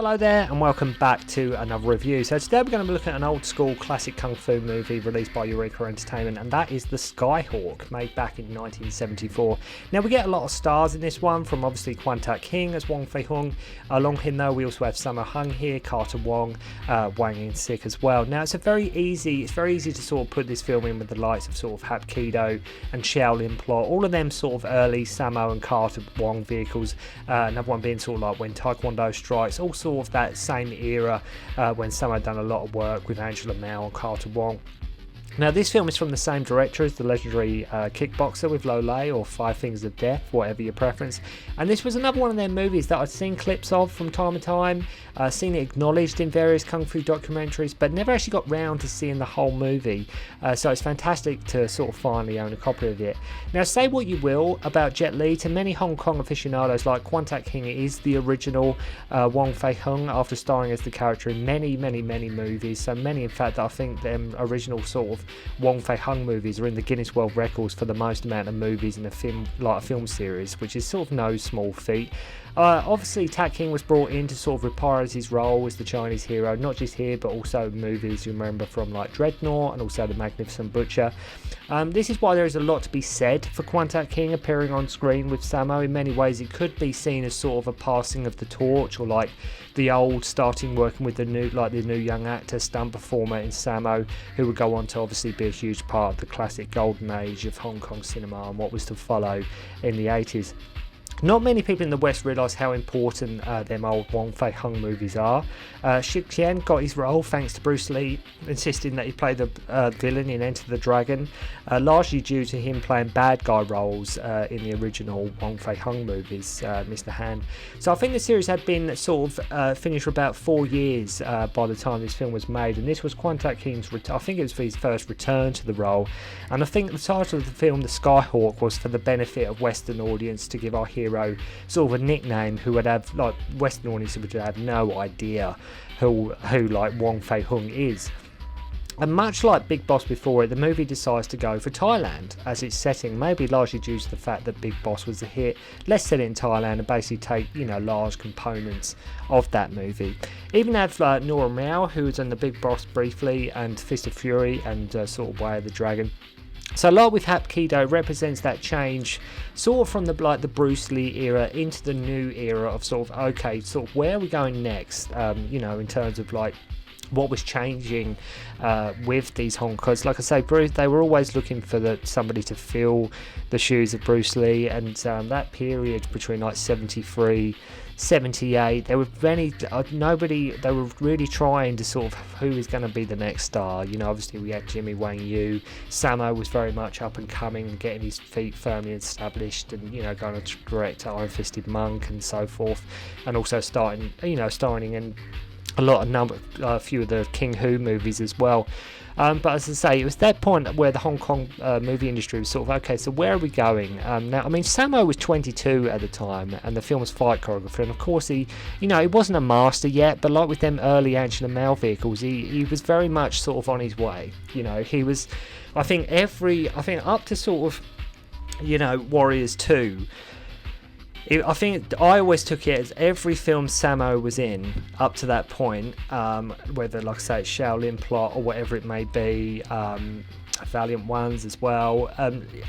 Hello there and welcome back to another review. So today we're going to be looking at an old school classic kung fu movie released by Eureka Entertainment, and that is The Skyhawk, made back in 1974. Now we get a lot of stars in this one, from obviously Kwan Tak King as Wong Fei Hung. Along him though we also have Sammo Hung here, Carter Wong, Wang In-sik as well. Now it's very easy to sort of put this film in with the likes of sort of Hapkido and Shaolin Plot, all of them sort of early Sammo and Carter Wong vehicles. Another one being sort of like When Taekwondo Strikes, all sort of that same era when Sammo had done a lot of work with Angela Mao and Carter Wong. Now this film is from the same director as the legendary Kickboxer with Lo Lei, or Five Fingers of Death, whatever your preference. And this was another one of their movies that I'd seen clips of from time to time, seen it acknowledged in various kung fu documentaries, but never actually got round to seeing the whole movie. So it's fantastic to sort of finally own a copy of it. Now say what you will about Jet Li, to many Hong Kong aficionados like Kwan Tak King, it is the original Wong Fei Hung, after starring as the character in many movies. So many in fact that I think them original sort of Wong Fei Hung movies are in the Guinness World Records for the most amount of movies in a film series, which is sort of no small feat. Obviously Tak King was brought in to sort of reprise his role as the Chinese hero, not just here but also movies you remember from like Dreadnought and also The Magnificent Butcher. This is why there is a lot to be said for Kwan Tak King appearing on screen with Sammo. In many ways it could be seen as sort of a passing of the torch, or like the old starting working with the new young actor stunt performer in Sammo, who would go on to obviously be a huge part of the classic golden age of Hong Kong cinema and what was to follow in the 80s. Not many people in the West realise how important them old Wong Fei Hung movies are. Shik Tian got his role thanks to Bruce Lee insisting that he play the villain in Enter the Dragon, largely due to him playing bad guy roles in the original Wong Fei Hung movies, Mr. Han. So I think the series had been sort of finished for about 4 years by the time this film was made, and this was Kwan Tak King's I think it was for his first return to the role. And I think the title of the film, The Skyhawk, was for the benefit of Western audience, to give our hero sort of a nickname who would have, like, Western audiences would have no idea who like Wong Fei Hung is. And much like Big Boss before it, the movie decides to go for Thailand as its setting, maybe largely due to the fact that Big Boss was a hit. Let's set it in Thailand and basically take, large components of that movie. Even have Nora Mao, who was in the Big Boss briefly, and Fist of Fury, and sort of Way of the Dragon. So like with Hapkido, represents that change sort of from the Bruce Lee era into the new era of sort of, okay, sort of where are we going next, in terms of like what was changing with these Hong Kongs. Like I say, they were always looking for somebody to fill the shoes of Bruce Lee, and that period between like 73 78, there were they were really trying to sort of who is going to be the next star. Obviously we had Jimmy Wang Yu. Sammo was very much up and coming, getting his feet firmly established, and going to direct Iron Fisted Monk and so forth, and also starring in a few of the King Hu movies as well. But as I say, it was that point where the Hong Kong movie industry was sort of, okay, so where are we going? Now, I mean, Sammo was 22 at the time, and the film's fight choreographer, and of course he wasn't a master yet, but like with them early Angela Mao vehicles, he was very much sort of on his way. He was, I think up to sort of, Warriors 2, I think I always took it as every film Sammo was in up to that point, whether, like I say, it's Shaolin Plot or whatever it may be, Valiant Ones as well.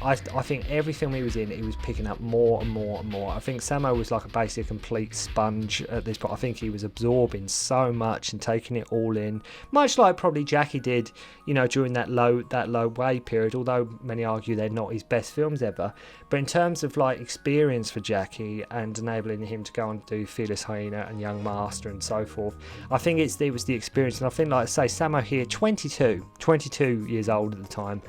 I think every film he was in, he was picking up more and more and more. I think Sammo was like basically a complete sponge at this point. I think he was absorbing so much and taking it all in, much like probably Jackie did, during that low way period. Although many argue they're not his best films ever, but in terms of like experience for Jackie and enabling him to go on to do Fearless Hyena and Young Master and so forth, I think it was the experience. And I think, like I say, Sammo here, 22 years old at the time.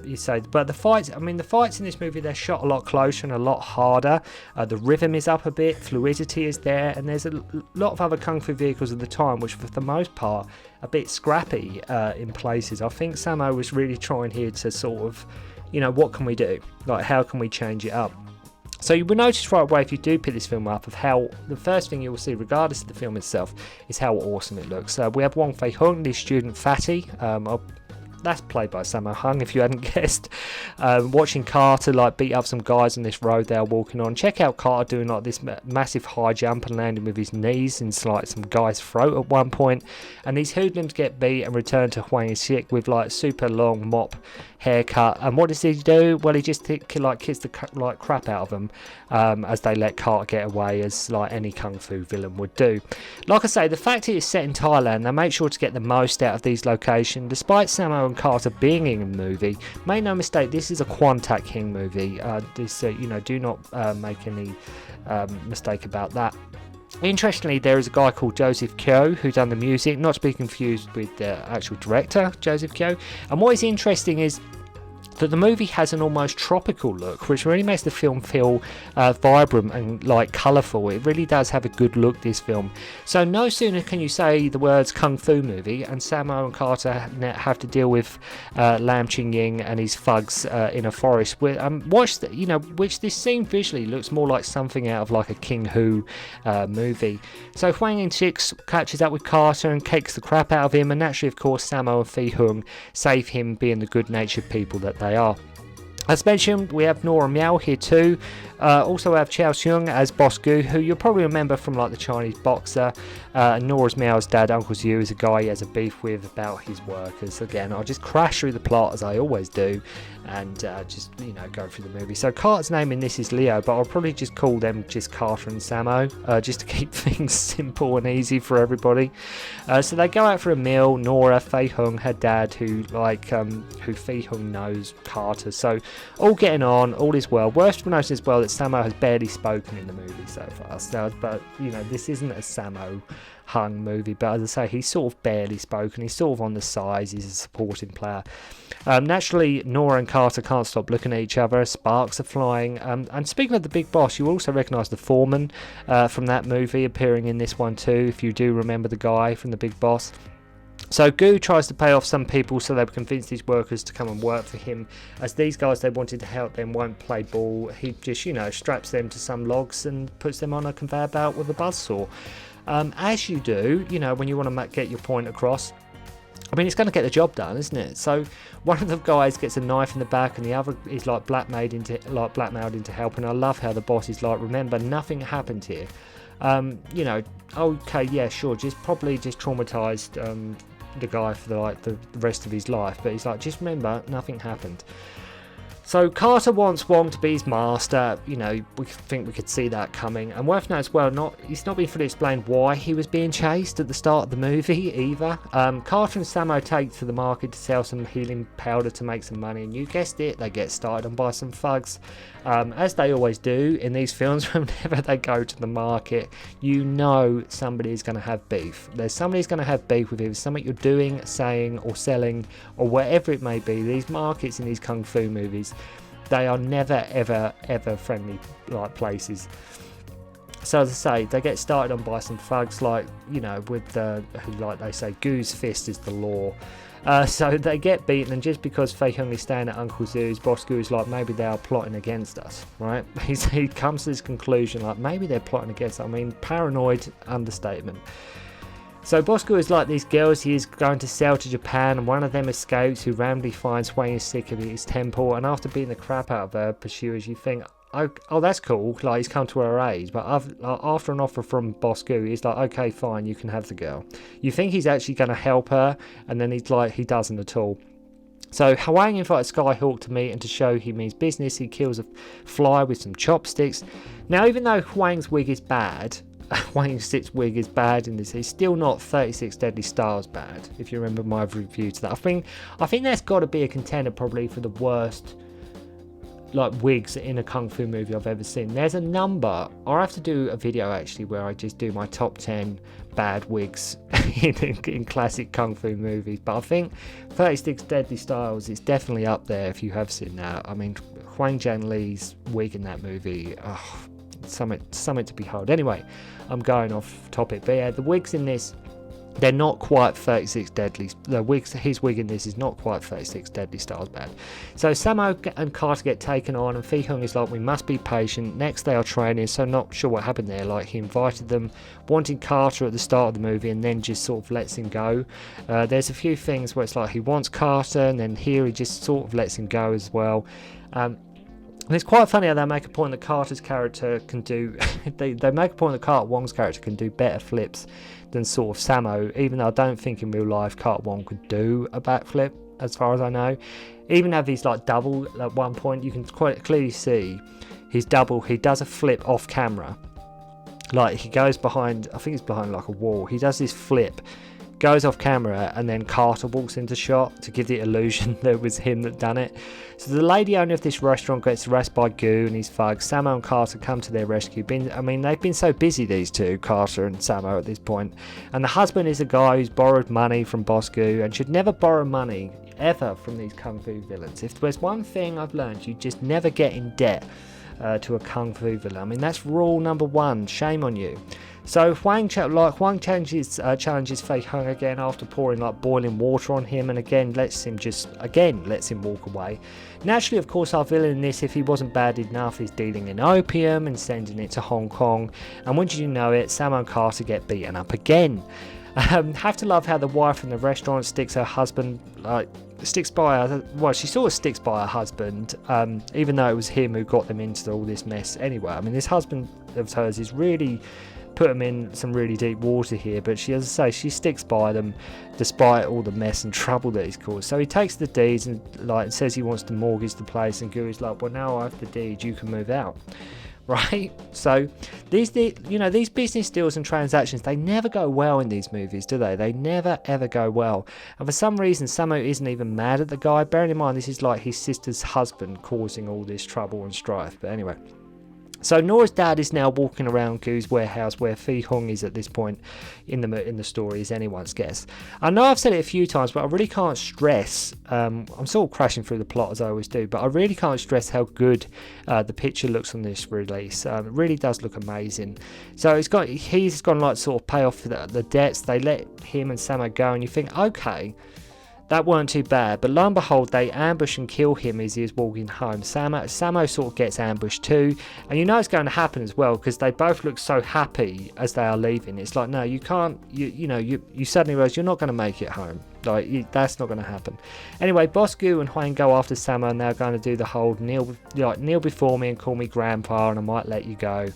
You say, but the fights in this movie, they're shot a lot closer and a lot harder. The rhythm is up a bit, fluidity is there, and there's a lot of other kung fu vehicles at the time which for the most part a bit scrappy in places. I think Sammo was really trying here to sort of, what can we do, like how can we change it up. So you will notice right away, if you do pick this film up, of how the first thing you will see, regardless of the film itself, is how awesome it looks. We have Wong Fei Hung, the student Fatty. that's played by Sammo Hung, if you hadn't guessed. Watching Carter like beat up some guys on this road they are walking on. Check out Carter doing like this massive high jump and landing with his knees into like some guy's throat at one point. And these hoodlums get beat and return to Hwang Sik with like super long mop haircut. And what does he do? Well, he just kicks the like crap out of them as they let Carter get away, as like any kung fu villain would do. Like I say, the fact it is set in Thailand, they make sure to get the most out of these locations. Despite Sammo and Carter being in the movie, make no mistake, this is a Kwan Tak King movie. Do not make any mistake about that. Interestingly, there is a guy called Joseph Kyo who done the music, not to be confused with the actual director, Joseph Kyo. And what is interesting is that the movie has an almost tropical look, which really makes the film feel vibrant and like colourful. It really does have a good look, this film. So no sooner can you say the words kung fu movie and Sammo and Carter have to deal with Lam Ching Ying and his thugs in a forest. Which this scene visually looks more like something out of like a King Hu movie. So Hwang Sik catches up with Carter and kicks the crap out of him, and naturally, of course, Sammo and Phi Hung save him, being the good-natured people that they are. As mentioned, we have Nora Miao here too. Also we have Chow Seung as Boss Gu, who you'll probably remember from like the Chinese boxer. Nora's Miao's dad, Uncle Zhu, is a guy he has a beef with about his workers. Again, I'll just crash through the plot as I always do, and go through the movie. So Carter's name in this is Leo, but I'll probably just call them just Carter and Sammo, just to keep things simple and easy for everybody. So they go out for a meal. Nora, Fei Hung, her dad, who Fei Hung knows Carter. So all getting on, all is well. Worth noting as well that Sammo has barely spoken in the movie so far. This isn't a Sammo Hung movie, but as I say, he's sort of barely spoken. He's sort of on the sides. He's a supporting player. Naturally, Nora and Carter can't stop looking at each other. Sparks are flying. And speaking of the big boss, you also recognise the foreman from that movie appearing in this one too, if you do remember the guy from the big boss. So Gu tries to pay off some people so they convince these workers to come and work for him, as these guys they wanted to help them won't play ball. He just straps them to some logs and puts them on a conveyor belt with a buzzsaw. As you do, when you want to get your point across. I mean, it's going to get the job done, isn't it? So one of the guys gets a knife in the back, and the other is like blackmailed into helping. I love how the boss is like, remember, nothing happened here. Okay, yeah, sure, just traumatized the guy for the rest of his life, but he's like, just remember, nothing happened. So Carter wants Wong to be his master. We think we could see that coming. And worth noting as well, it's not been fully explained why he was being chased at the start of the movie either. Carter and Sammo take to the market to sell some healing powder to make some money, and you guessed it, they get started on by some thugs. As they always do in these films, whenever they go to the market, somebody's going to have beef. Somebody's going to have beef with either something you're doing, saying, or selling, or whatever it may be. These markets in these kung fu movies, they are never, ever, ever friendly places. So as I say, they get started on by some thugs, they say, Gu's fist is the law. So they get beaten, and just because Fei Hung is staying at Uncle Zhu's, Boss Gu is like, maybe they are plotting against us, right? He comes to this conclusion, like, maybe they're plotting against us. I mean, paranoid understatement. So Boss Gu is like, these girls he is going to sell to Japan, and one of them escapes, who randomly finds Hwang Sik at his temple, and after beating the crap out of her pursuers, you think, oh, that's cool, like, he's come to her aid. But after an offer from Boss Gu, he's like, okay, fine, you can have the girl. You think he's actually going to help her, and then he's like, he doesn't at all. So Hwang invites Skyhawk to meet, and to show he means business, he kills a fly with some chopsticks. Now, even though Hwang Sik's wig is bad in this, he's still not 36 Deadly Stars bad, if you remember my review to that. I think that's got to be a contender probably for the worst wigs in a kung fu movie I've ever seen. There's a number. I'll have to do a video actually where I just do my top 10 bad wigs in classic kung fu movies, but I think 36 Deadly Styles is definitely up there if you have seen that. I mean, Huang Jianli's wig in that movie, something to behold. Anyway, I'm going off topic, but yeah, the wigs in this they're not quite 36 Deadly. His wig in this is not quite 36 Deadly Styles bad. So Sammo and Carter get taken on, and Fi-hung is like, we must be patient. Next they are training, so not sure what happened there. Like, he invited them, wanting Carter at the start of the movie, and then just sort of lets him go. There's a few things where it's like he wants Carter, and then here he just sort of lets him go as well. And it's quite funny how they make a point that Carter's character can do they make a point that Carter Wong's character can do better flips than sort of Sammo, even though I don't think in real life Carter Wong could do a backflip, as far as I know. Even have his like double at one point, you can quite clearly see his double, he does a flip off camera. Like, he goes behind, I think it's behind like a wall, he does this flip, goes off camera, and then Carter walks into shot to give the illusion that it was him that done it. So the lady owner of this restaurant gets arrested by Goo and his thugs. Sammo and Carter come to their rescue. They've been so busy, these two, Carter and Sammo, at this point. And the husband is a guy who's borrowed money from Boss Goo and should never borrow money ever from these kung fu villains. If there's one thing I've learned, you just never get in debt to a kung fu villain. I mean, that's rule number one. Shame on you. So Huang challenges Fi-hung again after pouring like boiling water on him, and again lets him walk away. Naturally, of course, our villain in this, if he wasn't bad enough, is dealing in opium and sending it to Hong Kong. And when did you know it, Sammo and Carter get beaten up again. Have to love how the wife in the restaurant sticks by her husband, even though it was him who got them into all this mess anyway. I mean, this husband of hers is really put them in some really deep water here, but she, as I say, she sticks by them despite all the mess and trouble that he's caused. So he takes the deeds and says he wants to mortgage the place, and Gooey's like, well, now I have the deed, you can move out. Right? So these business deals and transactions, they never go well in these movies, do they? They never ever go well. And for some reason, Sammo isn't even mad at the guy. Bearing in mind, this is like his sister's husband causing all this trouble and strife. But anyway. So Nora's dad is now walking around Goo's warehouse, where Fi-hung is at this point in the story, is anyone's guess. I know I've said it a few times, but I really can't stress, I'm sort of crashing through the plot as I always do, but I really can't stress how good the picture looks on this release. It really does look amazing. So he's gone like sort of pay off the debts. They let him and Sammo go, and you think, okay, that weren't too bad, but lo and behold, they ambush and kill him as he is walking home. Sammo sort of gets ambushed too, and you know it's going to happen as well, because they both look so happy as they are leaving. It's like, no, you can't, you suddenly realise you're not going to make it home. That's not going to happen. Anyway, Boss Goo and Huang go after Sammo, and they're going to do the whole kneel before me and call me grandpa, and I might let you go.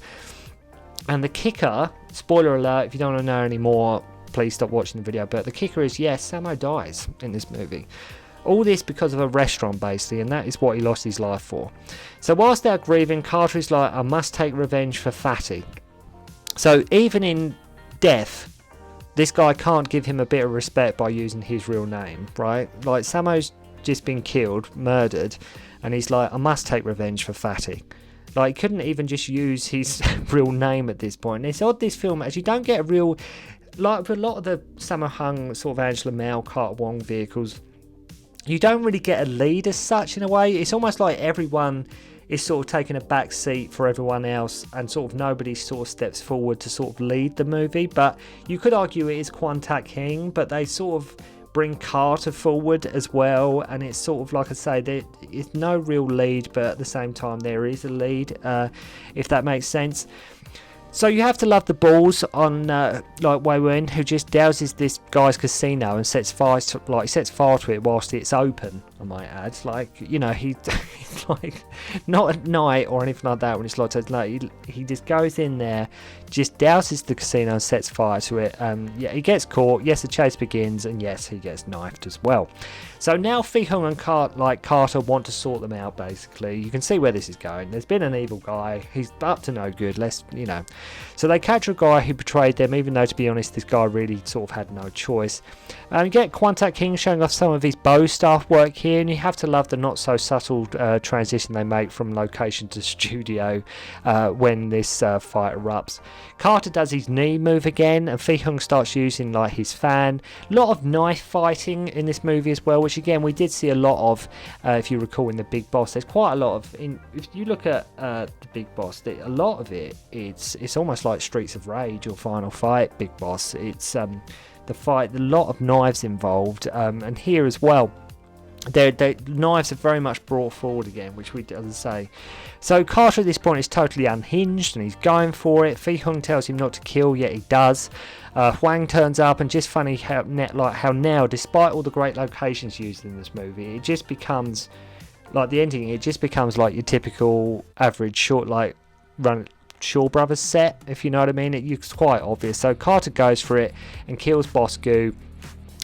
And the kicker, spoiler alert, if you don't want to know any more, please stop watching the video, but the kicker is, yes, Sammo dies in this movie. All this because of a restaurant, basically, and that is what he lost his life for. So whilst they're grieving, Carter is like, I must take revenge for Fatty. So even in death, this guy can't give him a bit of respect by using his real name, right? Like, Sammo's just been killed, murdered, and he's like, I must take revenge for Fatty. Like, he couldn't even just use his real name at this point. And it's odd, this film, as you don't get a real... Like with a lot of the Sammo Hung sort of Angela Mao, Carter Wong vehicles, you don't really get a lead as such in a way. It's almost like everyone is sort of taking a back seat for everyone else, and sort of nobody sort of steps forward to sort of lead the movie. But you could argue it is Kwon Tak-hing, but they sort of bring Carter forward as well, and it's sort of like I say, there is no real lead, but at the same time there is a lead, if that makes sense. So you have to love the balls on like Wei Wen, who just douses this guy's casino and sets fire to it whilst it's open, I might add. Like, he's like, not at night or anything like that when it's like he just goes in there, just douses the casino and sets fire to it. Yeah, he gets caught. Yes, the chase begins, and yes, he gets knifed as well. So now Fi-hung and Carter want to sort them out, basically. You can see where this is going. There's been an evil guy. He's up to no good. So they capture a guy who betrayed them, even though, to be honest, this guy really sort of had no choice. You get Kwon Tak-hing showing off some of his bow staff work here, and you have to love the not so subtle transition they make from location to studio when this fight erupts. Carter does his knee move again, and Fi-hung starts using like his fan. A lot of knife fighting in this movie as well, which again we did see a lot of, if you recall, in The Big Boss. There's quite a lot of, if you look at The Big Boss, a lot of it's almost like Streets of Rage or Final Fight Big Boss. It's the fight, a lot of knives involved, and here as well. The knives are very much brought forward again, which we, as I say. So Carter at this point is totally unhinged and he's going for it. Fei Hung tells him not to kill, yet he does. Huang turns up, and just funny how now, despite all the great locations used in this movie, it just becomes like the ending. It just becomes like your typical average Shaw Brothers set, if you know what I mean. It's quite obvious. So Carter goes for it and kills Boss Gu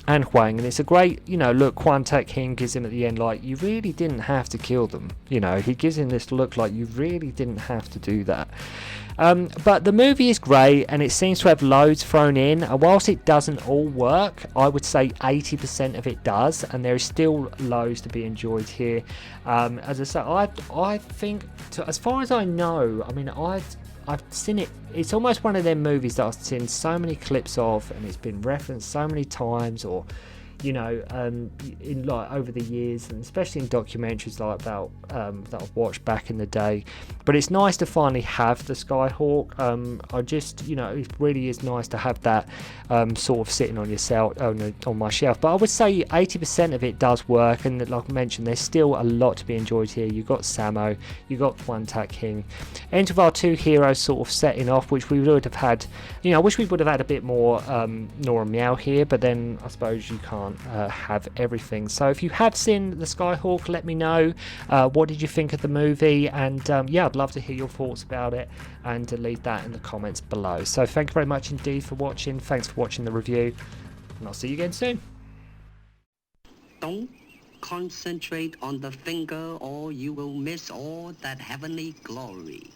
and Huang, and it's a great, look, Quan Tak Hing gives him at the end, like, you really didn't have to kill them, he gives him this look like you really didn't have to do that. But the movie is great, and it seems to have loads thrown in, and whilst it doesn't all work, I would say 80% of it does, and there is still loads to be enjoyed here. As I say, I think, as far as I know, I mean, I've seen it. It's almost one of them movies that I've seen so many clips of, and it's been referenced so many times, or in like over the years, and especially in documentaries like about that I've watched back in the day. But it's nice to finally have the Skyhawk. I just, it really is nice to have that sort of sitting on on my shelf. But I would say 80% of it does work, and like I mentioned, there's still a lot to be enjoyed here. You've got Sammo, you've got Quan Tak Hing, end of our two heroes sort of setting off, which we would have had, I wish we would have had a bit more Nora Meow here, but then I suppose you can't have everything. So if you have seen the Skyhawk, let me know. What did you think of the movie? And yeah, I'd love to hear your thoughts about it, and to leave that in the comments below. So thank you very much indeed for watching. Thanks for watching the review, and I'll see you again soon. Don't concentrate on the finger, or you will miss all that heavenly glory.